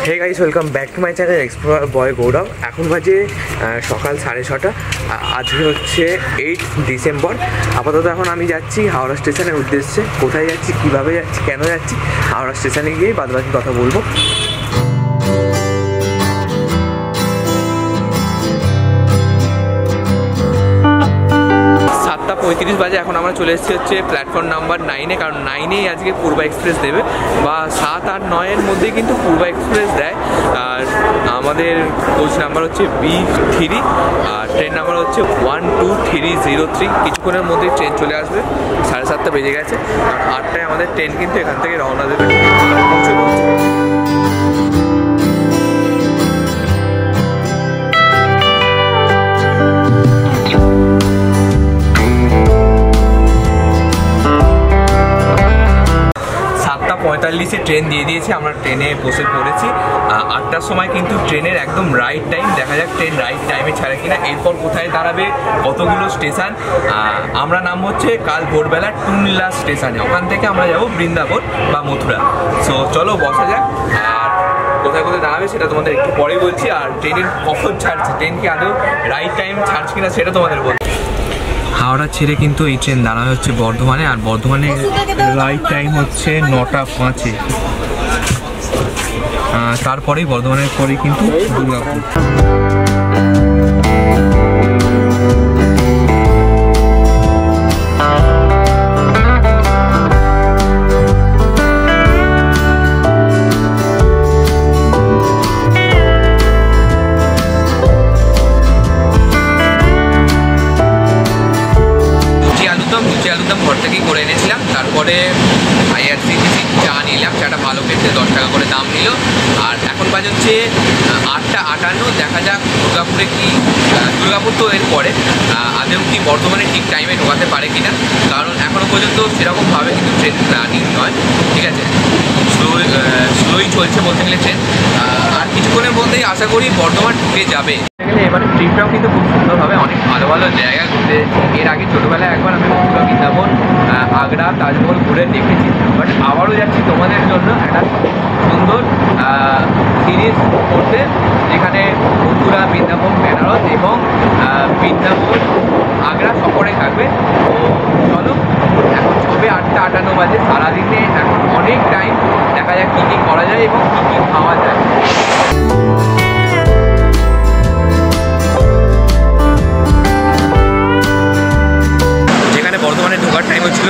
Hey guys, welcome back to my channel explorer boy Gourav. এখন বাজে সকাল 6:30। আজকে হচ্ছে 8 ডিসেম্বর। আপাতত এখন আমি যাচ্ছি হাওড়া স্টেশনের উদ্দেশ্যে। কোথায় যাচ্ছি, কীভাবে যাচ্ছি, কেন যাচ্ছি, হাওড়া স্টেশনে গিয়েই বাদবাকি কথা বলবো। 7:35 বাজে। এখন আমরা চলে এসেছি হচ্ছে প্ল্যাটফর্ম নাম্বার 9-এ, কারণ 9-এই আজকে পূর্বা এক্সপ্রেস দেবে, বা 7 আর 9-এর মধ্যে কিন্তু পূর্বা এক্সপ্রেস দেয়। আর আমাদের কোচ নাম্বার হচ্ছে B3 আর ট্রেন নাম্বার হচ্ছে 12303। কিছুক্ষণের মধ্যে ট্রেন চলে আসবে। 7:30 বেজে গেছে, কারণ 8টায় আমাদের ট্রেন কিন্তু এখান থেকে রওনা দেবে। পৌঁছে 7:45-এ ট্রেন দিয়ে দিয়েছে। আমরা ট্রেনে বসে পড়েছি। 8টার সময় কিন্তু ট্রেনের একদম রাইট টাইম। দেখা যাক ট্রেন রাইট টাইমে ছাড়ে কিনা, এরপর কোথায় দাঁড়াবে, কতগুলো স্টেশন। আমরা নাম হচ্ছে কাল ভোরবেলা টুনলা স্টেশনে। ওখান থেকে আমরা যাব বৃন্দাবন বা মথুরা। সো চলো বসা যাক। আর কোথায় কোথায় দাঁড়াবে সেটা তোমাদের একটু পরে বলছি। আর ট্রেনের কখন ছাড়ছে, ট্রেন কি আদৌ রাইট টাইম ছাড়ছে কিনা সেটা তোমাদের বলছি। হাওড়া ছেড়ে কিন্তু এই ট্রেন দাঁড়ানো হচ্ছে বর্ধমানে, আর বর্ধমানে রাইট টাইম হচ্ছে 9:05-এ। তারপরেই বর্ধমানের পরেই কিন্তু দুর্গাপুর। আলুদম ঘর থেকেই করে এনেছিলাম। তারপরে IRCTC চা নিলাম। চাটা ভালো খেতে, 10 টাকা করে দাম নিল। আর এখন বাজে হচ্ছে 8:58। দেখা যাক দুর্গাপুরে কি, দুর্গাপুর তো এর পরে আদেও কি বর্ধমানে ঠিক টাইমে ঢোকাতে পারে কিনা, কারণ এখনও পর্যন্ত সেরকমভাবে কিন্তু ট্রেন রানিং নয়। ঠিক আছে, স্লোই চলছে বলতে গেলে ট্রেন। আর কিছুক্ষণের মধ্যেই আশা করি বর্ধমান ঢুকে যাবে। এবারে ট্রিপটাও কিন্তু খুব সুন্দর হবে, অনেক ভালো ভালো জায়গা ঘুরতে। এর আগে ছোটোবেলায় একবার আমি মথুরা, বৃন্দাবন, আগ্রা, তাজমহল ঘুরে দেখেছি। বাট আবারও যাচ্ছি তোমাদের জন্য একটা সুন্দর সিরিজ করতে, যেখানে মথুরা, বৃন্দাবন, বেনারস এবং বৃন্দাবন, আগ্রা সফরে থাকবে। তো চলো, এখন সবে 8:58 বাজে। সারাদিনে এখন অনেক টাইম। দেখা যাক কী কী করা যায় এবং কী কী খাওয়া যায়। বর্ধমানে ঢোকার টাইম হচ্ছিল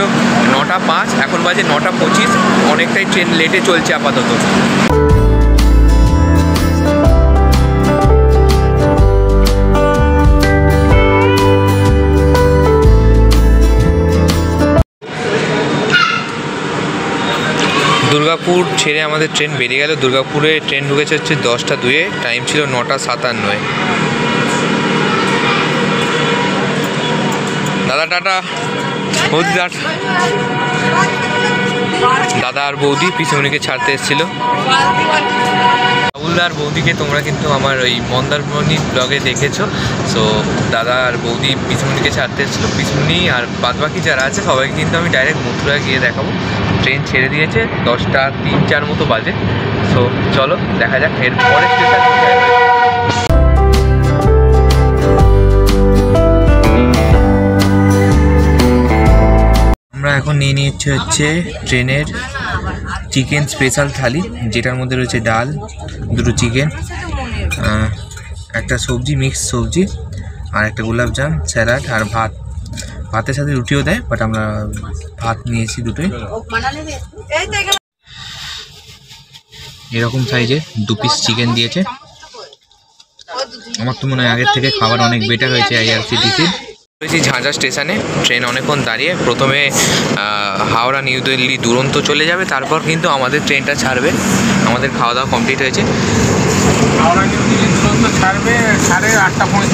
9:05, এখন বাজে 9:25। অনেকটাই ট্রেন লেটে চলছে আপাতত। দুর্গাপুর ছেড়ে আমাদের ট্রেন বেরিয়ে গেল। দুর্গাপুরে ট্রেন ঢুকেছে হচ্ছে 10:02-এ, টাইম ছিল 9:57। দাদা টাটা, বৌদি টাটা। দাদা আর বৌদি পিসুমণিকে ছাড়তে এসেছিল। বাবুল আর বৌদিকে তোমরা কিন্তু আমার ওই মন্দারমণি ব্লগে দেখেছো। সো দাদা আর বৌদি পিসুমণিকে ছাড়তে এসেছিলো। পিসুমণি আর বাদবাকি যারা আছে সবাইকে কিন্তু আমি ডাইরেক্ট মথুরা গিয়ে দেখাবো। ট্রেন ছেড়ে দিয়েছে, 10:03-4 মতো বাজে। সো চলো দেখা যাক এর পরে স্টেশন কোথায়। আমরা এখন নিয়ে নিচ্ছি হচ্ছে ট্রেনের চিকেন স্পেশাল থালি, যেটার মধ্যে রয়েছে ডাল, 2টো চিকেন, একটা সবজি, মিক্স সবজি, আর একটা গোলাপজাম, স্যালাড আর ভাত। ভাতের সাথে রুটিও দেয়, বাট আমরা ভাত নিয়েছি দুটোই। এরকম সাইজে 2 পিস চিকেন দিয়েছে। আমার তো মনে হয় আগের থেকে খাবার অনেক বেটার হয়েছে IRCTC। ঝাঁঝা স্টেশনে ট্রেন অনেকক্ষণ দাঁড়িয়ে। প্রথমে হাওড়া নিউ দিল্লি দুরন্ত চলে যাবে, তারপর কিন্তু আমাদের ট্রেনটা ছাড়বে। আমাদের খাওয়া দাওয়া কমপ্লিট হয়েছে। হাওড়া নিউ দিল্লি দুরন্ত ছাড়বে 8:35।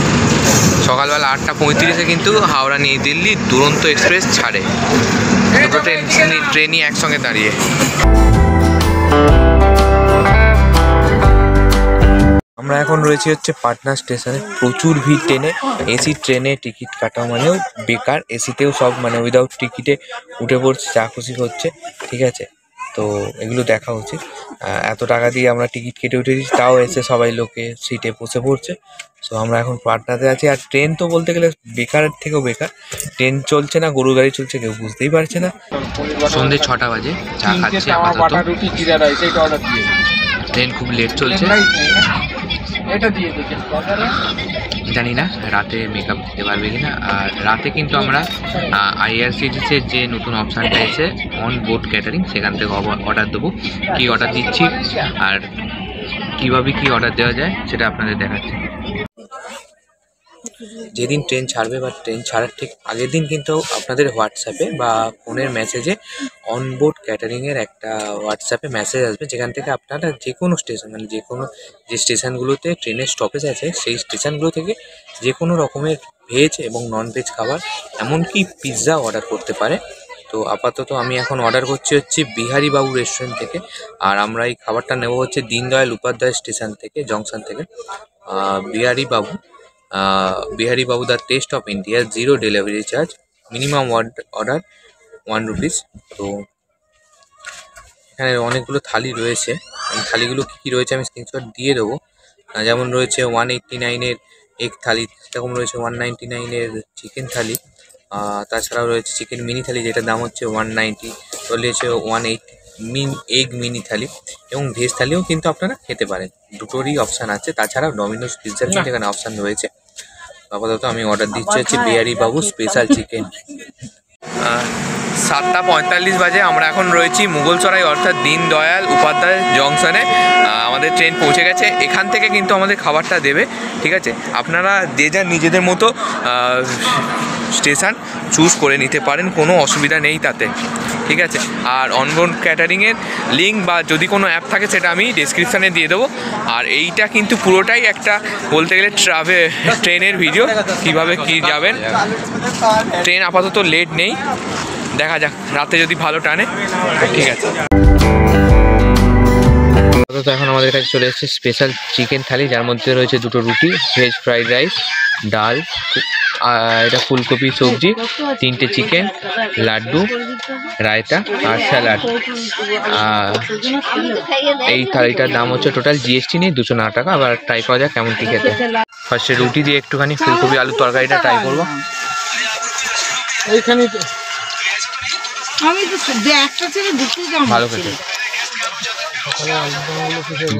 সকালবেলা 8:35-এ কিন্তু হাওড়া নিউ দিল্লি দুরন্ত এক্সপ্রেস ছাড়ে। দুটো ট্রেনই একসঙ্গে দাঁড়িয়ে। আমরা এখন রয়েছি হচ্ছে পাটনা স্টেশনে। প্রচুর ভিড় ট্রেনে। এসি ট্রেনে টিকিট কাটা মানেও বেকার। এসিতেও সব মানে উইদাউট টিকিটে উঠে পড়ছে, যা খুশি হচ্ছে। ঠিক আছে, তো এগুলো দেখা উচিত। এত টাকা দিয়ে আমরা টিকিট কেটে উঠেছি, তাও এসে সবাই লোকে সিটে বসে পড়ছে। সো আমরা এখন পাটনাতে আছি। আর ট্রেন তো বলতে গেলে বেকারের থেকেও বেকার, ট্রেন চলছে না, গরু গাড়ি চলছে, কেউ বুঝতেই পারছে না। সন্ধ্যে 6টা বাজে, চা খাচ্ছি আপাতত। ট্রেন খুব লেট চলছে, জানি না রাতে মেকআপ দিতে পারবে কিনা। আর রাতে কিন্তু আমরা আইআরসিটিসির যে নতুন অপশানটা এসে অন বোর্ড ক্যাটারিং, সেখান থেকে অর্ডার দেবো। কী অর্ডার দিচ্ছি আর কীভাবে কী অর্ডার দেওয়া যায় সেটা আপনাদের দেখাচ্ছি। যেদিন ট্রেন ছাড়বে বা ট্রেন ছাড়ার ঠিক আগের দিন কিন্তু আপনাদের হোয়াটসঅ্যাপে বা ফোনের মেসেজে অনবোর্ড ক্যাটারিংয়ের একটা হোয়াটসঅ্যাপে মেসেজ আসবে, যেখান থেকে আপনারা যে কোনো স্টেশন, মানে যে কোনো যে স্টেশনগুলোতে ট্রেনের স্টপেজ আছে সেই স্টেশনগুলো থেকে যে কোনো রকমের ভেজ এবং নন ভেজ খাবার, এমনকি পিৎজা অর্ডার করতে পারে। তো আপাতত আমি এখন অর্ডার করছি হচ্ছে বিহারি বাবু রেস্টুরেন্ট থেকে। আর আমরা এই খাবারটা নেব হচ্ছে দীনদয়াল উপাধ্যায় স্টেশন থেকে, জংশন থেকে। বিহারি বাবু the test of India, 0 delivery charge, minimum order 1 rupees. তো এখানে অনেকগুলো থালি রয়েছে, এই থালিগুলো কী কী রয়েছে আমি স্ক্রিনশট দিয়ে দেবো। যেমন রয়েছে 189-এর এগ থালি, সেরকম রয়েছে 199-এর চিকেন থালি, তাছাড়াও রয়েছে চিকেন মিনি থালি, যেটার দাম হচ্ছে 190, রয়েছে 180 এগ মিনি থালি, এবং ভেজ থালিও কিন্তু আপনারা খেতে পারেন, দুটোরই অপশান আছে। তাছাড়াও ডমিনোস পিৎজার কিন্তু এখানে অপশান রয়েছে। আপাতত আমি অর্ডার দিচ্ছি হচ্ছে বিহারি বাবু স্পেশাল চিকেন। 7:45 বাজে, আমরা এখন রয়েছি মুঘলসরাই অর্থাৎ দীনদয়াল উপাধ্যায় জংশনে। আমাদের ট্রেন পৌঁছে গেছে, এখান থেকে কিন্তু আমাদের খাবারটা দেবে, ঠিক আছে। আপনারা যে যার নিজেদের মতো স্টেশন চুজ করে নিতে পারেন, কোনো অসুবিধা নেই তাতে, ঠিক আছে। আর অনবোর্ড ক্যাটারিংয়ের লিঙ্ক বা যদি কোনো অ্যাপ থাকে সেটা আমি ডেসক্রিপশানে দিয়ে দেবো। আর এইটা কিন্তু পুরোটাই একটা বলতে গেলে ট্রেনের ভিডিও, কীভাবে কী যাবেন। ট্রেন আপাতত লেট নেই, দেখা যাক রাতে যদি ভালো টানে, ঠিক আছে। আপাতত এখন আমাদের কাছে চলে এসেছে স্পেশাল চিকেন থালি, যার মধ্যে রয়েছে 2টো রুটি, ভেজ ফ্রাইড রাইস, ডাল, এটা ফুলকপি সবজি, 3টে চিকেন, লাড্ডু, রায়তা আর স্যালাড। এই থালিটার দাম হচ্ছে টোটাল জিএসটি নেই 209 টাকা। আবার ট্রাই করা যাক কেমন কী খেতে। ফার্স্টে রুটি দিয়ে একটুখানি ফুলকপি আলুর তরকারিটা ট্রাই করবো। ভালো খেতে,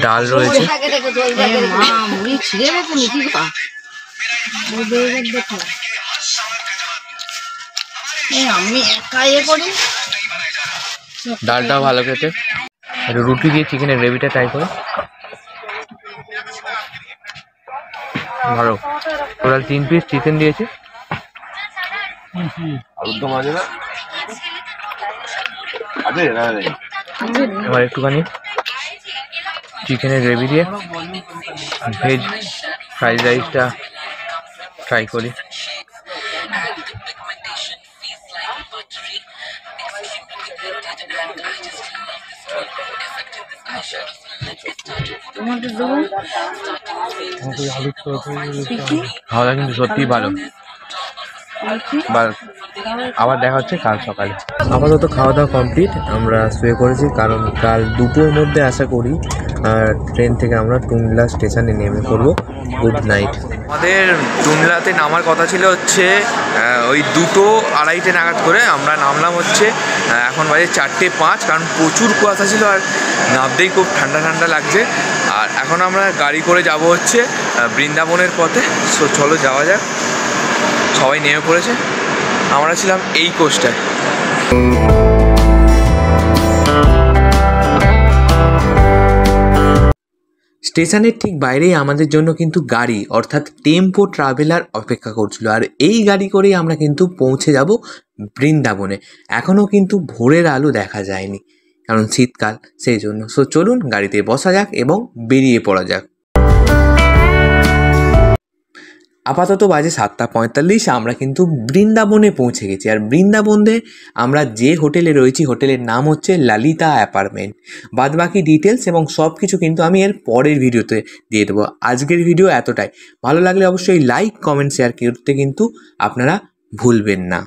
ডাল রয়েছে, ডালটাও ভালো খেতে। রুটি দিয়ে চিকেনের গ্রেভিটা ট্রাই করো, ভালো। টোটাল 3 পিস চিকেন দিয়েছে, এবার একটুখানি চিকেনের গ্রেভি দিয়ে ভেজ ফ্রাইড রাইসটা ট্রাই করি। খাওয়া দাওয়া কিন্তু সত্যিই ভালো। আবার দেখা হচ্ছে কাল সকালে। আপাতত খাওয়া দাওয়া কমপ্লিট, আমরা শুয়ে পড়েছি, কারণ কাল 2টোর মধ্যে আশা করি ট্রেন থেকে আমরা টুংলা স্টেশনে নেমে পড়বো। Good night. আমাদের টুংলাতে নামার কথা ছিল হচ্ছে ওই 2:30 নাগাদ করে, আমরা নামলাম হচ্ছে এখন বাজে 4:05, কারণ প্রচুর কুয়াশা ছিল আর নামতেই খুব ঠান্ডা ঠান্ডা লাগছে। আর এখন আমরা গাড়ি করে যাব হচ্ছে বৃন্দাবনের পথে। সো চলো যাওয়া যাক। সবাই নেমে পড়েছে, আমরা ছিলাম এই কোচটায়। স্টেশনের ঠিক বাইরেই আমাদের জন্য কিন্তু গাড়ি অর্থাৎ টেম্পো ট্রাভেলার অপেক্ষা করছিল। আর এই গাড়ি করেই আমরা কিন্তু পৌঁছে যাব বৃন্দাবনে। এখনও কিন্তু ভোরের আলো দেখা যায়নি, কারণ শীতকাল, সেই জন্য। সো চলুন গাড়িতে বসা যাক এবং বেরিয়ে পড়া যাক। আপাতত বাজে 7:45, আমরা কিন্তু বৃন্দাবনে পৌঁছে গেছি। আর বৃন্দাবনে আমরা যে হোটেলে রয়েছি, হোটেলের নাম হচ্ছে ললিতা অ্যাপার্টমেন্ট। বাদবাকি ডিটেলস এবং সব কিছু কিন্তু আমি এর পরের ভিডিওতে দিয়ে দেবো। আজকের ভিডিও এতটাই। ভালো লাগলে অবশ্যই লাইক, কমেন্ট, শেয়ার করতে কিন্তু আপনারা ভুলবেন না।